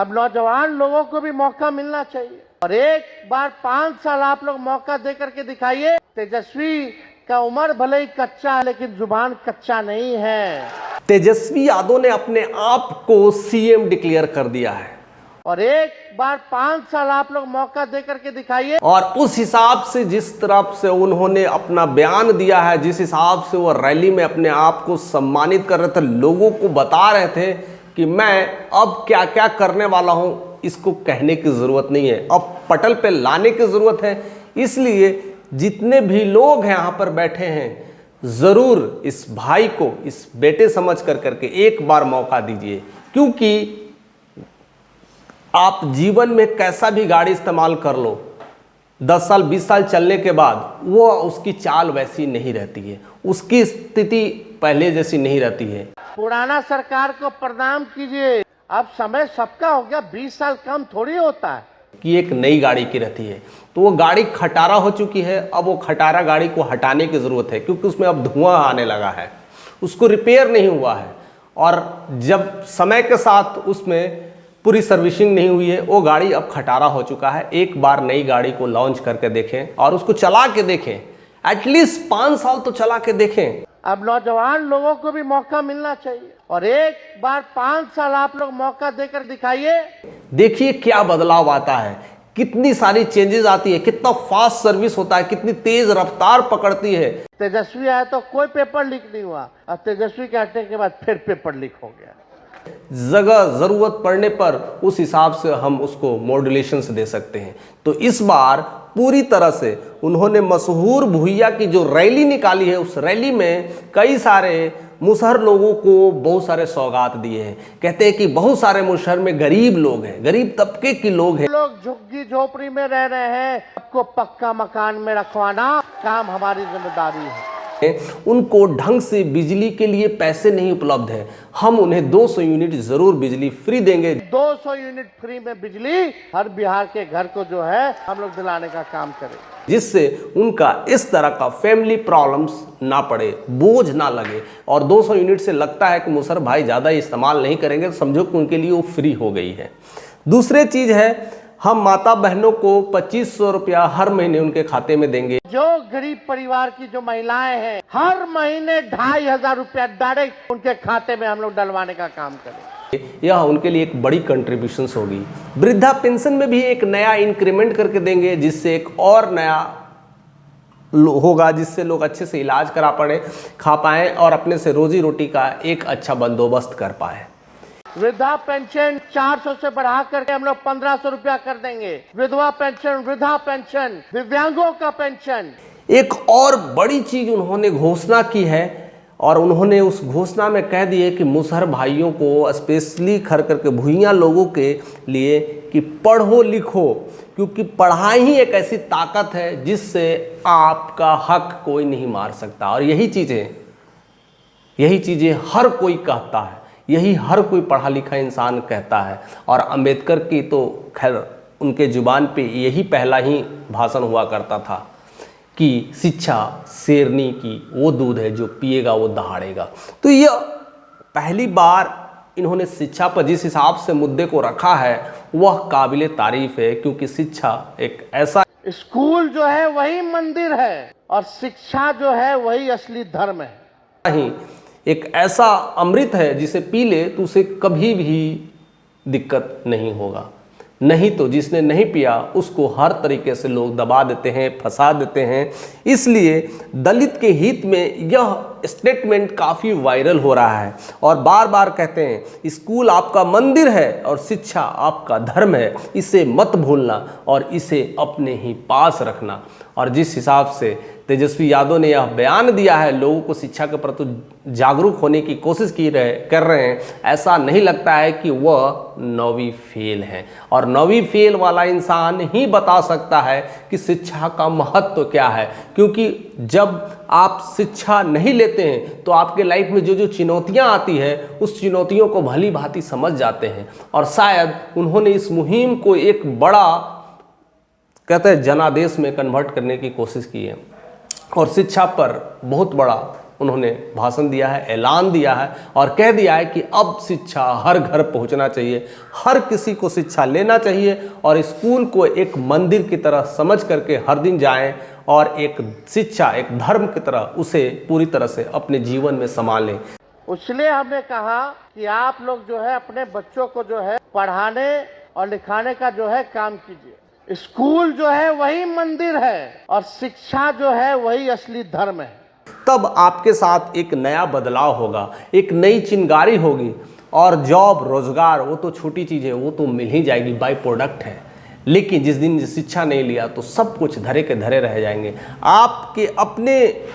अब नौजवान लोगों को भी मौका मिलना चाहिए और एक बार 5 साल आप लोग मौका दे करके दिखाइए। तेजस्वी का उम्र भले ही कच्चा है लेकिन जुबान कच्चा नहीं है। तेजस्वी यादव ने अपने आप को सीएम डिक्लेयर कर दिया है और एक बार 5 साल आप लोग मौका दे करके दिखाइए। और उस हिसाब से जिस तरफ से उन्होंने अपना बयान दिया है, जिस हिसाब से वो रैली में अपने आप को सम्मानित कर रहे थे, लोगों को बता रहे थे कि मैं अब क्या क्या करने वाला हूं, इसको कहने की जरूरत नहीं है, अब पटल पे लाने की जरूरत है। इसलिए जितने भी लोग हैं यहां पर बैठे हैं, जरूर इस भाई को इस बेटे समझ कर करके एक बार मौका दीजिए, क्योंकि आप जीवन में कैसा भी गाड़ी इस्तेमाल कर लो, 10 साल 20 साल चलने के बाद वो उसकी चाल वैसी नहीं रहती है, उसकी स्थिति पहले जैसी नहीं रहती है। पुराना सरकार को प्रणाम कीजिए, अब समय सबका हो गया, 20 साल कम थोड़ी होता है कि एक नई गाड़ी की रहती है। तो वो गाड़ी खटारा हो चुकी है, अब वो खटारा गाड़ी को हटाने की ज़रूरत है, क्योंकि उसमें अब धुआं आने लगा है, उसको रिपेयर नहीं हुआ है और जब समय के साथ उसमें पूरी सर्विसिंग नहीं हुई है, वो गाड़ी अब खटारा हो चुका है। एक बार नई गाड़ी को लॉन्च करके देखें और उसको चला के देखें, एटलीस्ट 5 साल तो चला के देखें। अब नौजवान लोगों को भी मौका मिलना चाहिए और एक बार 5 साल आप लोग मौका देकर दिखाइए। देखिए क्या बदलाव आता है, कितनी सारी चेंजेस आती है, कितना फास्ट सर्विस होता है, कितनी तेज रफ्तार पकड़ती है। तेजस्वी आया तो कोई पेपर लीक नहीं हुआ, और तेजस्वी के हटने के बाद फिर पेपर लीक हो गया। जगह जरूरत पड़ने पर उस हिसाब से हम उसको मॉड्यूलेशन दे सकते हैं। तो इस बार पूरी तरह से उन्होंने मशहूर भुइया की जो रैली निकाली है, उस रैली में कई सारे मुसहर लोगों को बहुत सारे सौगात दिए हैं। कहते हैं कि बहुत सारे मुसहर में गरीब लोग हैं, गरीब तबके के लोग हैं, लोग झुग्गी झोपड़ी में रह रहे हैं, सबको पक्का मकान में रखवाना काम हमारी जिम्मेदारी है। उनको ढंग से बिजली के लिए पैसे नहीं उपलब्ध है, हम उन्हें 200 यूनिट जरूर बिजली फ्री देंगे। 200 यूनिट फ्री में बिजली हर बिहार के घर को जो है हम लोग दिलाने का काम करेंगे, जिससे उनका इस तरह का फैमिली प्रॉब्लम्स ना पड़े, बोझ ना लगे। और 200 यूनिट से लगता है कि मुसहर भाई ज़्यादा इस्तेमाल नहीं करेंगे, तो समझो कि उनके लिए वो फ्री हो गई है। दूसरी चीज़ है, हम माता बहनों को 2500 रुपया हर महीने उनके खाते में देंगे। जो गरीब परिवार की जो महिलाएं हैं, हर महीने 2500 रुपया डायरेक्ट उनके खाते में हम लोग डलवाने का काम करेंगे। यह उनके लिए एक बड़ी कंट्रीब्यूशन होगी। वृद्धा पेंशन में भी एक नया इंक्रीमेंट करके देंगे, जिससे एक और नया होगा, जिससे लोग अच्छे से इलाज करा पाए, खा पाएँ और अपने से रोजी रोटी का एक अच्छा बंदोबस्त कर पाए। वृद्धा पेंशन 400 से बढ़ा करके हम लोग 1500 रुपया कर देंगे। विधवा पेंशन, वृद्धा पेंशन, दिव्यांगों का पेंशन। एक और बड़ी चीज उन्होंने घोषणा की है और उन्होंने उस घोषणा में कह दिए कि मुसहर भाइयों को स्पेशली खर करके भुइयां लोगों के लिए कि पढ़ो लिखो, क्योंकि पढ़ाई ही एक ऐसी ताकत है जिससे आपका हक कोई नहीं मार सकता। और यही चीजें हर कोई कहता है, यही हर कोई पढ़ा लिखा इंसान कहता है। और अंबेडकर की तो खैर उनके जुबान पे यही पहला ही भाषण हुआ करता था कि शिक्षा शेरनी की वो दूध है, जो पिएगा वो दहाड़ेगा। तो यह पहली बार इन्होंने शिक्षा पर जिस हिसाब से मुद्दे को रखा है वह काबिले तारीफ है, क्योंकि शिक्षा एक ऐसा, स्कूल जो है वही मंदिर है और शिक्षा जो है वही असली धर्म है। ही एक ऐसा अमृत है जिसे पी ले तो उसे कभी भी दिक्कत नहीं होगा। नहीं तो जिसने नहीं पिया उसको हर तरीके से लोग दबा देते हैं, फंसा देते हैं। इसलिए दलित के हित में यह स्टेटमेंट काफ़ी वायरल हो रहा है और बार बार कहते हैं स्कूल आपका मंदिर है और शिक्षा आपका धर्म है, इसे मत भूलना और इसे अपने ही पास रखना। और जिस हिसाब से तेजस्वी यादव ने यह बयान दिया है, लोगों को शिक्षा के प्रति जागरूक होने की कोशिश कर रहे हैं, ऐसा नहीं लगता है कि वह 9वीं फेल है। और 9वीं फेल वाला इंसान ही बता सकता है कि शिक्षा का महत्व क्या है, क्योंकि जब आप शिक्षा नहीं लेते हैं तो आपके लाइफ में जो जो चुनौतियां आती है उस चुनौतियों को भली भांति समझ जाते हैं। और शायद उन्होंने इस मुहिम को एक बड़ा, कहते हैं, जनादेश में कन्वर्ट करने की कोशिश की है और शिक्षा पर बहुत बड़ा उन्होंने भाषण दिया है, ऐलान दिया है और कह दिया है कि अब शिक्षा हर घर पहुंचना चाहिए, हर किसी को शिक्षा लेना चाहिए और स्कूल को एक मंदिर की तरह समझ करके हर दिन जाएं और एक शिक्षा, एक धर्म की तरह उसे पूरी तरह से अपने जीवन में संभालें। इसलिए हमने कहा कि आप लोग जो है अपने बच्चों को जो है पढ़ाने और लिखाने का जो है काम कीजिए। स्कूल जो है वही मंदिर है और शिक्षा जो है वही असली धर्म है। तब आपके साथ एक नया बदलाव होगा, एक नई चिंगारी होगी और जॉब, रोजगार वो तो छोटी चीज़ है, वो तो मिल ही जाएगी, बाय प्रोडक्ट है। लेकिन जिस दिन शिक्षा नहीं लिया तो सब कुछ धरे के धरे रह जाएंगे। आपके अपने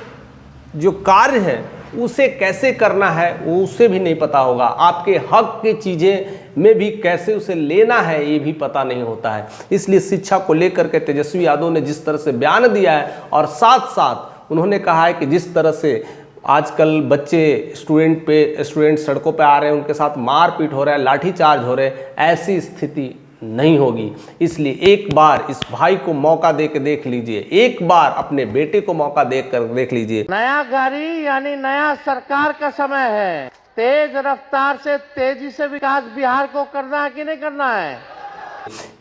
जो कार्य है उसे कैसे करना है वो उसे भी नहीं पता होगा, आपके हक की चीज़ें में भी कैसे उसे लेना है ये भी पता नहीं होता है। इसलिए शिक्षा को लेकर के तेजस्वी यादव ने जिस तरह से बयान दिया है और साथ साथ उन्होंने कहा है कि जिस तरह से आजकल बच्चे स्टूडेंट सड़कों पे आ रहे हैं, उनके साथ मारपीट हो रहा है, लाठीचार्ज हो रहे हैं, ऐसी स्थिति नहीं होगी। इसलिए एक बार इस भाई को मौका दे के देख लीजिए, एक बार अपने बेटे को मौका देकर देख लीजिए। नया गाड़ी यानी नया सरकार का समय है। तेज रफ्तार से तेजी से विकास बिहार को करना है कि नहीं करना है?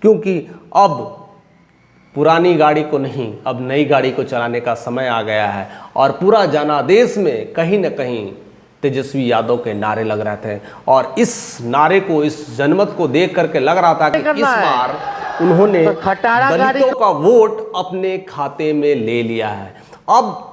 क्योंकि अब पुरानी गाड़ी को नहीं, अब नई गाड़ी को चलाने का समय आ गया है और पूरा जनादेश में कहीं न कहीं तेजस्वी यादव के नारे लग रहे थे और इस नारे को, इस जनमत को देख करके लग रहा था कि इस बार उन्होंने दलितों का वोट अपने खाते में ले लिया है। अब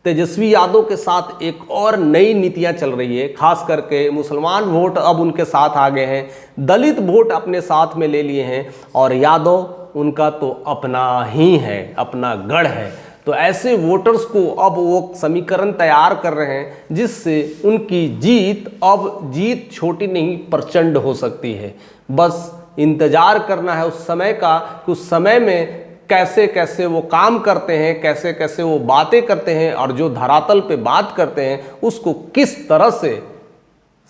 तेजस्वी यादव के साथ एक और नई नीतियां चल रही है, खास करके मुसलमान वोट अब उनके साथ आ गए हैं, दलित वोट अपने साथ में ले लिए हैं और यादव उनका तो अपना ही है, अपना गढ़ है। तो ऐसे वोटर्स को अब वो समीकरण तैयार कर रहे हैं जिससे उनकी जीत, अब जीत छोटी नहीं प्रचंड हो सकती है। बस इंतजार करना है उस समय का कि उस समय में कैसे कैसे वो काम करते हैं, कैसे कैसे वो बातें करते हैं और जो धरातल पे बात करते हैं उसको किस तरह से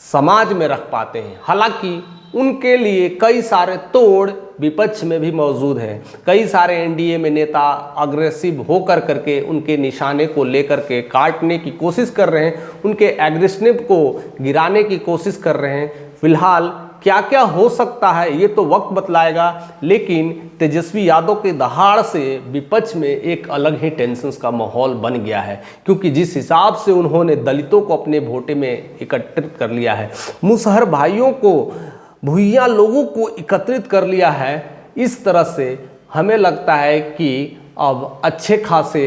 समाज में रख पाते हैं। हालांकि उनके लिए कई सारे तोड़ विपक्ष में भी मौजूद हैं, कई सारे एनडीए में नेता अग्रेसिव होकर करके उनके निशाने को लेकर के काटने की कोशिश कर रहे हैं, उनके एग्रेसिव को गिराने की कोशिश कर रहे हैं। फिलहाल क्या क्या हो सकता है ये तो वक्त बतलाएगा, लेकिन तेजस्वी यादव के दहाड़ से विपक्ष में एक अलग ही टेंशन का माहौल बन गया है, क्योंकि जिस हिसाब से उन्होंने दलितों को अपने वोटे में एकत्रित कर लिया है, मुसहर भाइयों को, भुइयां लोगों को एकत्रित कर लिया है, इस तरह से हमें लगता है कि अब अच्छे खासे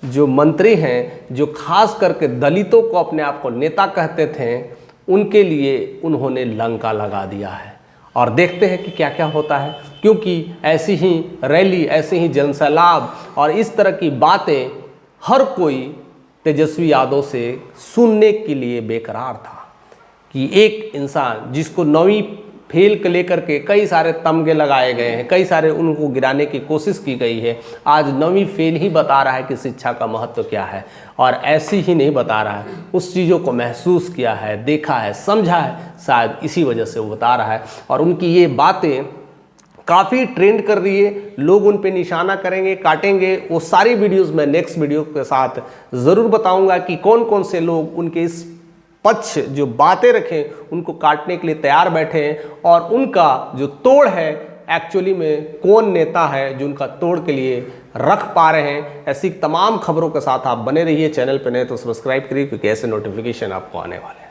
जो मंत्री हैं, जो खास करके दलितों को अपने आप को नेता कहते थे, उनके लिए उन्होंने लंका लगा दिया है। और देखते हैं कि क्या क्या होता है, क्योंकि ऐसी ही रैली, ऐसे ही जनसैलाब और इस तरह की बातें हर कोई तेजस्वी यादव से सुनने के लिए बेकरार था कि एक इंसान जिसको 9वीं फेल को लेकर के कई सारे तमगे लगाए गए हैं, कई सारे उनको गिराने की कोशिश की गई है, आज 9वीं फेल ही बता रहा है कि शिक्षा का महत्व क्या है। और ऐसी ही नहीं बता रहा है, उस चीज़ों को महसूस किया है, देखा है, समझा है, शायद इसी वजह से वो बता रहा है। और उनकी ये बातें काफ़ी ट्रेंड कर रही है, लोग उन पे निशाना करेंगे, काटेंगे। वो सारी वीडियोस मैं नेक्स्ट वीडियो के साथ ज़रूर बताऊंगा कि कौन कौन से लोग उनके इस पक्ष जो बातें रखें उनको काटने के लिए तैयार बैठे हैं और उनका जो तोड़ है एक्चुअली में कौन नेता है जो उनका तोड़ के लिए रख पा रहे हैं। ऐसी तमाम खबरों के साथ आप बने रहिए। चैनल पर नए तो सब्सक्राइब करिए, क्योंकि ऐसे नोटिफिकेशन आपको आने वाले हैं।